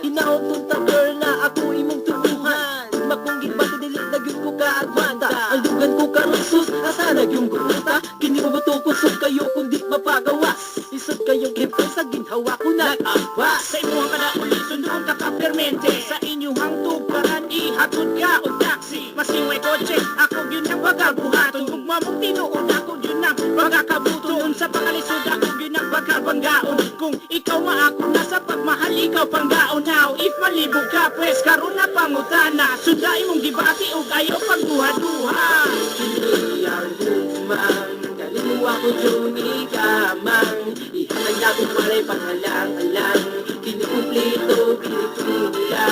Hinahon tunta girl na ako imong turuhan. Makong gibati dili na gyud ko kaagwanta. Ang dugan ko karusot asa na yung gumunta. Kini mo to kusog kayo kundi mapagawas. Isod kayong kipon sa ginhawa ko nag-abas. Sa imuhang kadauli, sundoon ka ka-permente. Sa inyuhang tugaran, ihatod ka o taxi. Masiway kotse, ako yun ang pagkabuhaton. Kung mamong tinuon, ako yun ang pagkakabuton. Sa pangalisod, ako yun ang pagkabanggaon. Kung ikaw maako na sa pagmahal, ikaw panggaon. Now, if malibog ka, pwes karon na pangutana. Sunday mong gibati o ayaw pagduha-duha. Hindi ang gumang galing mo ako Johnny Gamang. Ihatag na kong malay panghalang-halang. Kinukumplito, pinitula.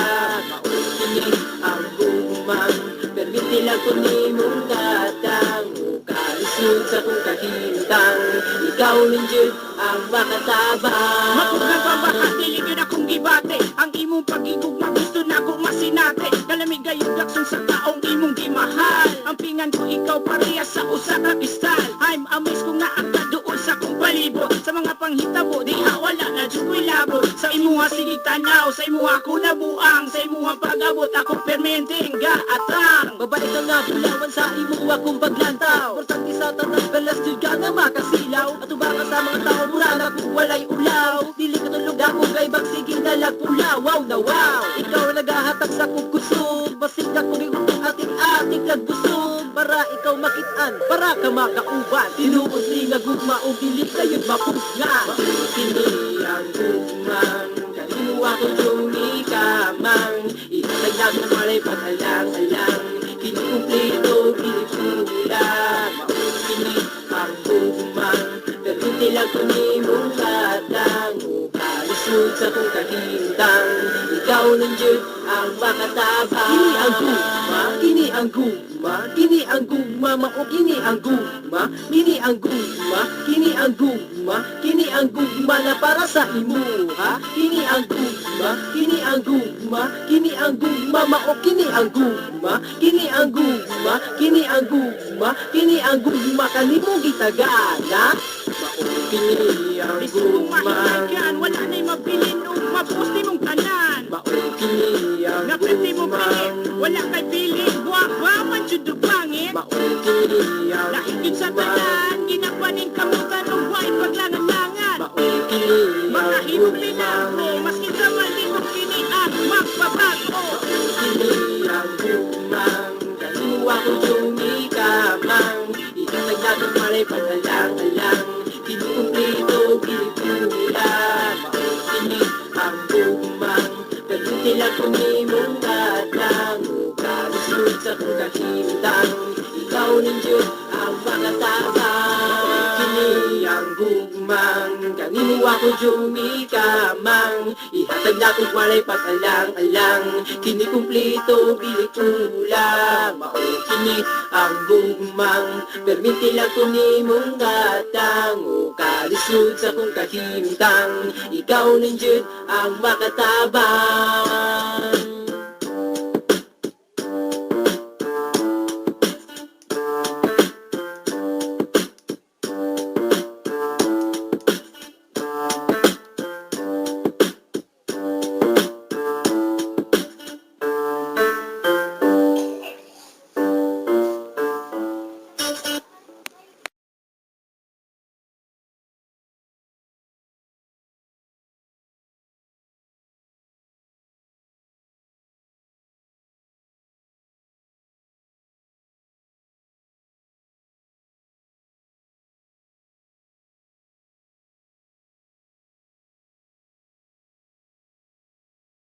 Mausini ang gumang. Permit nila ko ni mong datang. Kalisod sa kong kahintang. Ikaw ninjud ang makatabang. Makugang pambahan, dilig yun akong gibate. Ang imong pag-igugma, gusto na akong masinate. Kalamig gayong lakson sa taong imong gimahal. Ang pingan ko ikaw pareha sa usa ka kristal. I'm amazed kung naagka doon sa kong palibot. Sa mga panghitabo, di wala na dyan labot. Sa imuha sige tanaw, sa imuha ako nabuang. Sa imuha pag-abot, ako permenteng gaatang. Babalik ka nga bulawan sa imo akong paglantaw. Portang isa tanang galas jud ka na makasilaw. At ubangan sa mga tao mura na kung walay ulaw. Dili ka tulog ako kay bagsiging dalagpula. Wow na wow, ikaw ang nagahatag sa kong kusog. Basig na kong iutong ating-ating nagbusog. Para ikaw makitaan, para ka makauban. Tinuod ni nga gugma o dili kayo'y mapugnan. Kini ang gugmang, kalimo ako Johnny Gamang. Ihatag na kong malay paghalang-halang. Kinukumplito, pinipula. Mausini ang gugmang, pero tila ko ni mong katang. Kalisod sa kong kahintang. Ikaw nandiyon ang makatabang. Kini ang gugma, kini ang gugma, kini ang gugma, mao kini ang gugma, kini ang gugma, kini ang gugma, kini ang gugma na para sa imo, ha? Kini ang gugma, kini ang gugma, kini ang gugma, mao kini ang gugma, kini ang gugma, kini ang gugma, kini ang gugma kanimo gitagana. Mao kini ang Gusto kong gugma. mahitagan, wala na'y mabilin o mapusti mong tanan. Maukini ang Napwerte mo gumang. pilit, wala kay pilit. Buwa man jud pangit. Maukini ang Lahigid sa gumang. tanan, ginapanin kamutan o buhay paglangan-langan. Maukini Mga ang himong gumang. pinako, maski sa mali kong kini at magbabago. Maukini ang gumang. Kaliwa ko Johnny Gamang. Itatag na kong malay paghalang-halang. Kinukumplito, pinipula. Maukini ang gumang. Pagkutila ko ni mong datang. Kalisod sa kong kahintang. Ikaw ninjud ang makatabang. Kini ang gugmang. Kanimo ako Johnny Gamang. Ihatag na kong walay pag-alang-alang. Kini kumplito, bilikula. Mao kini ang gugmang. Permiti lang ko ni mong datang. O kalisod sa kong kahintang. Ikaw ninjud ang makatabang.